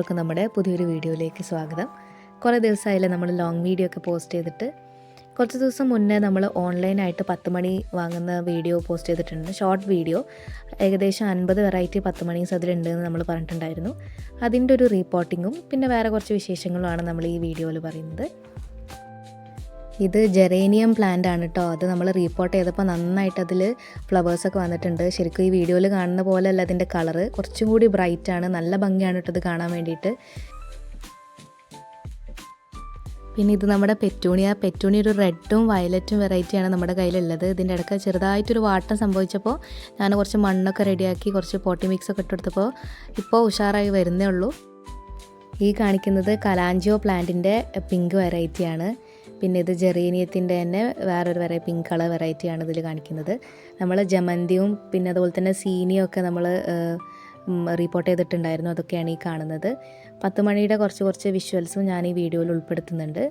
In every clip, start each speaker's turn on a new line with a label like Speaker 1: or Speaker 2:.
Speaker 1: എല്ലാവർക്കും നമ്മുടെ പുതിയൊരു വീഡിയോയിലേക്ക് സ്വാഗതം. കുറേ ദിവസമായില്ലേ നമ്മൾ ലോങ് വീഡിയോ ഒക്കെ പോസ്റ്റ് ചെയ്തിട്ട്. കുറച്ച് ദിവസം മുന്നേ നമ്മൾ ഓൺലൈനായിട്ട് 10 മണി വാങ്ങുന്ന വീഡിയോ പോസ്റ്റ് ചെയ്തിട്ടുണ്ട്. ഷോർട്ട് വീഡിയോ ഏകദേശം 50 വെറൈറ്റി 10 മണീസ് അതിലുണ്ട് എന്ന് നമ്മൾ പറഞ്ഞിട്ടുണ്ടായിരുന്നു. അതിൻ്റെ ഒരു റിപ്പോർട്ടിങ്ങും പിന്നെ വേറെ കുറച്ച് വിശേഷങ്ങളുമാണ് നമ്മൾ ഈ വീഡിയോയിൽ പറയുന്നത്. ഇത് ജെറേനിയം പ്ലാന്റ് ആണ് കേട്ടോ. അത് നമ്മൾ റിപ്പോർട്ട് ചെയ്തപ്പോൾ നന്നായിട്ട് അതിൽ ഫ്ലവേഴ്സൊക്കെ വന്നിട്ടുണ്ട്. ശരിക്കും ഈ വീഡിയോയിൽ കാണുന്ന പോലെയല്ല അതിൻ്റെ കളറ്, കുറച്ചും കൂടി ബ്രൈറ്റ് ആണ്. നല്ല ഭംഗിയാണ് കേട്ടോ ഇത് കാണാൻ വേണ്ടിയിട്ട്. പിന്നെ ഇത് നമ്മുടെ പെറ്റൂണിയ ഒരു റെഡും വയലറ്റും വെറൈറ്റിയാണ് നമ്മുടെ കയ്യിലുള്ളത്. ഇതിൻ്റെ ഇടയ്ക്ക് ചെറുതായിട്ടൊരു വാട്ടം സംഭവിച്ചപ്പോൾ ഞാൻ കുറച്ച് മണ്ണൊക്കെ റെഡിയാക്കി കുറച്ച് പോട്ടി മിക്സൊക്കെ ഇട്ടെടുത്തപ്പോൾ ഇപ്പോൾ ഉഷാറായി വരുന്നേ ഉള്ളൂ. ഈ കാണിക്കുന്നത് കലാഞ്ചിയോ പ്ലാന്റിൻ്റെ പിങ്ക് വെറൈറ്റിയാണ്. പിന്നെ ഇത് ജെറേനിയത്തിൻ്റെ തന്നെ വേറൊരു പിങ്ക് കളർ വെറൈറ്റിയാണ് ഇതിൽ കാണിക്കുന്നത്. നമ്മൾ ജമന്തിയും പിന്നെ അതുപോലെ തന്നെ സീനിയും ഒക്കെ നമ്മൾ റിപ്പോർട്ട് ചെയ്തിട്ടുണ്ടായിരുന്നു. അതൊക്കെയാണ് ഈ കാണുന്നത്. 10 മണിയുടെ കുറച്ച് വിഷ്വൽസും ഞാൻ ഈ വീഡിയോയിൽ ഉൾപ്പെടുത്തുന്നുണ്ട്.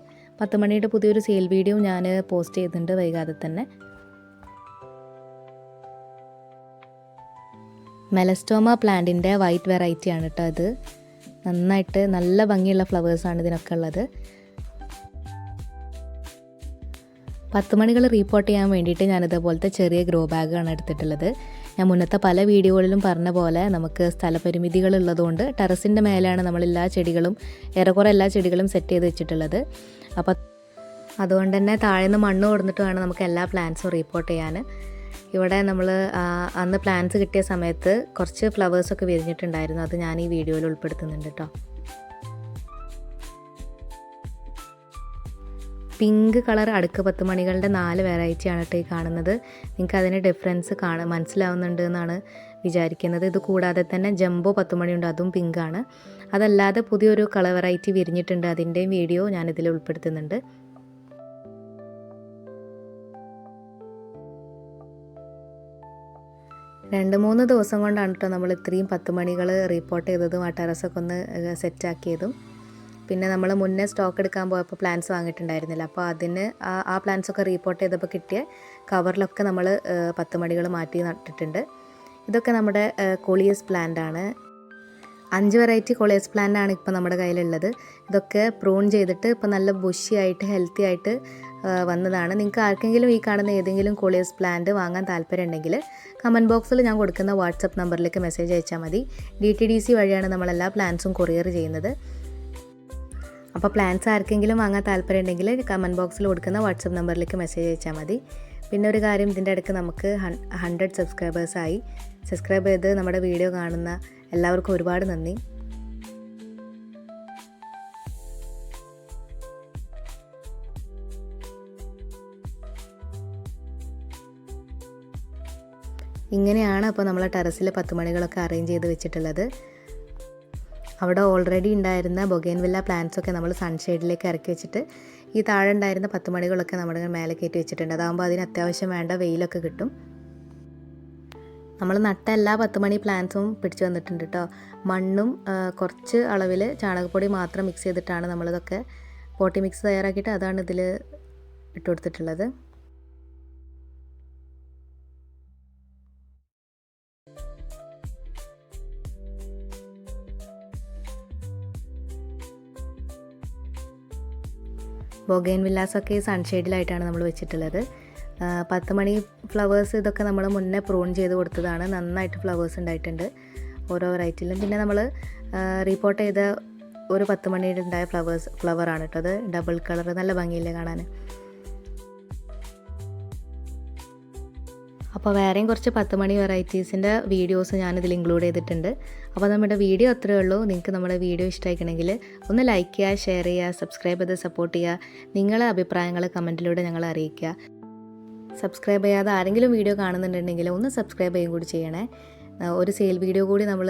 Speaker 1: 10 മണിയുടെ പുതിയൊരു സെയിൽ വീഡിയോ ഞാൻ പോസ്റ്റ് ചെയ്യുന്നുണ്ട് വൈകാതെ തന്നെ. മെലസ്റ്റോമ പ്ലാന്റിൻ്റെ വൈറ്റ് വെറൈറ്റിയാണ് കേട്ടോ അത്. നന്നായിട്ട് നല്ല ഭംഗിയുള്ള ഫ്ലവേഴ്സാണ് ഇതിനൊക്കെ ഉള്ളത്. 10 മണികൾ റിപ്പോർട്ട് ചെയ്യാൻ വേണ്ടിയിട്ട് ഞാനിതേപോലത്തെ ചെറിയ ഗ്രോ ബാഗാണ് എടുത്തിട്ടുള്ളത്. ഞാൻ മുന്നത്തെ പല വീഡിയോകളിലും പറഞ്ഞ പോലെ നമുക്ക് സ്ഥലപരിമിതികൾ ഉള്ളതുകൊണ്ട് ടെറസിൻ്റെ മേലെയാണ് നമ്മൾ ഏറെക്കുറെ എല്ലാ ചെടികളും സെറ്റ് ചെയ്ത് വെച്ചിട്ടുള്ളത്. അപ്പോൾ അതുകൊണ്ട് തന്നെ താഴേന്ന് മണ്ണ് കൊടുത്തിട്ട് വേണം നമുക്ക് എല്ലാ പ്ലാന്റ്സും റിപ്പോർട്ട് ചെയ്യാൻ. ഇവിടെ നമ്മൾ അന്ന് പ്ലാന്റ്സ് കിട്ടിയ സമയത്ത് കുറച്ച് ഫ്ലവേഴ്സൊക്കെ വിരിഞ്ഞിട്ടുണ്ടായിരുന്നു. അത് ഞാൻ ഈ വീഡിയോയിൽ ഉൾപ്പെടുത്തുന്നുണ്ട് കേട്ടോ. പിങ്ക് കളർ അടുക്ക് 10 മണികളുടെ 4 വെറൈറ്റിയാണ് കേട്ടോ ഈ കാണുന്നത്. നിങ്ങൾക്ക് അതിൻ്റെ ഡിഫറൻസ് മനസ്സിലാവുന്നുണ്ട് എന്നാണ് വിചാരിക്കുന്നത്. ഇത് കൂടാതെ തന്നെ ജംബോ 10 മണിയുണ്ട്, അതും പിങ്കാണ്. അതല്ലാതെ പുതിയൊരു കളർ വെറൈറ്റി വിരിഞ്ഞിട്ടുണ്ട്, അതിൻ്റെയും വീഡിയോ ഞാനിതിൽ ഉൾപ്പെടുത്തുന്നുണ്ട്. രണ്ട് 3 ദിവസം കൊണ്ടാണ് കേട്ടോ നമ്മൾ ഇത്രയും 10 മണികൾ റിപ്പോർട്ട് ചെയ്തതും ആ ടെറസൊക്കെ ഒന്ന് സെറ്റാക്കിയതും. പിന്നെ നമ്മൾ മുന്നേ സ്റ്റോക്ക് എടുക്കാൻ പോയപ്പോൾ പ്ലാന്റ്സ് വാങ്ങിയിട്ടുണ്ടായിരുന്നില്ല. അപ്പോൾ അതിന് ആ പ്ലാന്റ്സൊക്കെ റിപ്പോർട്ട് ചെയ്തപ്പോൾ കിട്ടിയ കവറിലൊക്കെ നമ്മൾ 10 മണികൾ മാറ്റി നട്ടിട്ടുണ്ട്. ഇതൊക്കെ നമ്മുടെ കോളിയസ് പ്ലാന്റ് ആണ്. 5 വെറൈറ്റി കോളിയസ് പ്ലാന്റ് ആണ് ഇപ്പോൾ നമ്മുടെ കയ്യിലുള്ളത്. ഇതൊക്കെ പ്രൂൺ ചെയ്തിട്ട് ഇപ്പോൾ നല്ല ബുഷിയായിട്ട് ഹെൽത്തി ആയിട്ട് വന്നതാണ്. നിങ്ങൾക്ക് ആർക്കെങ്കിലും ഈ കാണുന്ന ഏതെങ്കിലും കോളിയസ് പ്ലാന്റ് വാങ്ങാൻ താല്പര്യം ഉണ്ടെങ്കിൽ കമൻറ്റ് ബോക്സിൽ ഞാൻ കൊടുക്കുന്ന വാട്സപ്പ് നമ്പറിലേക്ക് മെസ്സേജ് അയച്ചാൽ മതി. DTDC വഴിയാണ് നമ്മളെല്ലാ പ്ലാന്റ്സും കൊറിയർ ചെയ്യുന്നത്. അപ്പോൾ പ്ലാന്റ്സ് ആർക്കെങ്കിലും വാങ്ങാൻ താല്പര്യം ഉണ്ടെങ്കിൽ കമൻറ്റ് ബോക്സിൽ കൊടുക്കുന്ന വാട്സപ്പ് നമ്പറിലേക്ക് മെസ്സേജ് അയച്ചാൽ മതി. പിന്നെ ഒരു കാര്യം, ഇതിൻ്റെ ഇടയ്ക്ക് നമുക്ക് 100 സബ്സ്ക്രൈബേഴ്സായി. സബ്സ്ക്രൈബ് ചെയ്ത് നമ്മുടെ വീഡിയോ കാണുന്ന എല്ലാവർക്കും ഒരുപാട് നന്ദി. ഇങ്ങനെയാണ് അപ്പോൾ നമ്മളെ ടെറസിൽ 10 മണികളൊക്കെ അറേഞ്ച് ചെയ്ത് വെച്ചിട്ടുള്ളത്. അവിടെ ഓൾറെഡി ഉണ്ടായിരുന്ന ബൊഗെയിൻവില്ല പ്ലാന്റ്സൊക്കെ നമ്മൾ സൺഷെയ്ഡിലേക്ക് ഇറക്കി വെച്ചിട്ട് ഈ താഴെ ഉണ്ടായിരുന്ന 10 മണികളൊക്കെ നമ്മുടെ മേലെ കയറ്റി വെച്ചിട്ടുണ്ട്. അതാകുമ്പോൾ അതിന് അത്യാവശ്യം വേണ്ട വെയിലൊക്കെ കിട്ടും. നമ്മൾ നട്ട എല്ലാ 10 മണി പ്ലാന്റ്സും പിടിച്ചു വന്നിട്ടുണ്ട് കേട്ടോ. മണ്ണും കുറച്ച് അളവിൽ ചാണകപ്പൊടി മാത്രം മിക്സ് ചെയ്തിട്ടാണ് നമ്മളിതൊക്കെ പോട്ടി മിക്സ് തയ്യാറാക്കിയിട്ട് അതാണ് ഇതിൽ ഇട്ട് കൊടുത്തിട്ടുള്ളത്. ബൊഗെയിൻവില്ലാസൊക്കെ സൺഷെയ്ഡിലായിട്ടാണ് നമ്മൾ വെച്ചിട്ടുള്ളത്. 10 മണി ഫ്ലവേഴ്സ് ഇതൊക്കെ നമ്മൾ മുന്നേ പ്രൂൺ ചെയ്ത് കൊടുത്തതാണ്. നന്നായിട്ട് ഫ്ലവേഴ്സ് ഉണ്ടായിട്ടുണ്ട് ഓരോ വെറൈറ്റിയിലും. പിന്നെ നമ്മൾ റിപ്പോർട്ട് ചെയ്ത ഒരു 10 മണിയുടെ ഉണ്ടായ ഫ്ലവറാണ് കേട്ടോ അത്. ഡബിൾ കളർ, നല്ല ഭംഗിയില്ലേ കാണാൻ. അപ്പോൾ വേറെയും കുറച്ച് 10 മണി വെറൈറ്റീസിൻ്റെ വീഡിയോസ് ഞാനിതിൽ ഇൻക്ലൂഡ് ചെയ്തിട്ടുണ്ട്. അപ്പോൾ നമ്മുടെ വീഡിയോ അത്രയേ ഉള്ളൂ. നിങ്ങൾക്ക് നമ്മുടെ വീഡിയോ ഇഷ്ടമായിക്കണമെങ്കിൽ ഒന്ന് ലൈക്ക് ചെയ്യുക, ഷെയർ ചെയ്യുക, സബ്സ്ക്രൈബ് ചെയ്ത് സപ്പോർട്ട് ചെയ്യുക. നിങ്ങളെ അഭിപ്രായങ്ങൾ കമൻറ്റിലൂടെ ഞങ്ങളെ അറിയിക്കുക. സബ്സ്ക്രൈബ് ചെയ്യാതെ ആരെങ്കിലും വീഡിയോ കാണുന്നുണ്ടെങ്കിൽ ഒന്ന് സബ്സ്ക്രൈബ് ചെയ്യുകയും കൂടി ചെയ്യണേ. ഒരു സെയിൽ വീഡിയോ കൂടി നമ്മൾ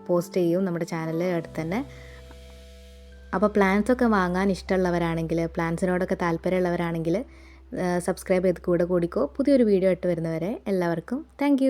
Speaker 1: പോസ്റ്റ് ചെയ്യും നമ്മുടെ ചാനലിൽ അടുത്ത് തന്നെ. അപ്പോൾ പ്ലാന്റ്സൊക്കെ വാങ്ങാൻ ഇഷ്ടമുള്ളവരാണെങ്കിൽ, പ്ലാന്റ്സിനോടൊക്കെ താല്പര്യമുള്ളവരാണെങ്കിൽ സബ്സ്ക്രൈബ് ചെയ്ത് കൂടെ കൂടിക്കോ. പുതിയൊരു വീഡിയോ ഇട്ട് വരുന്നവരെ എല്ലാവർക്കും താങ്ക്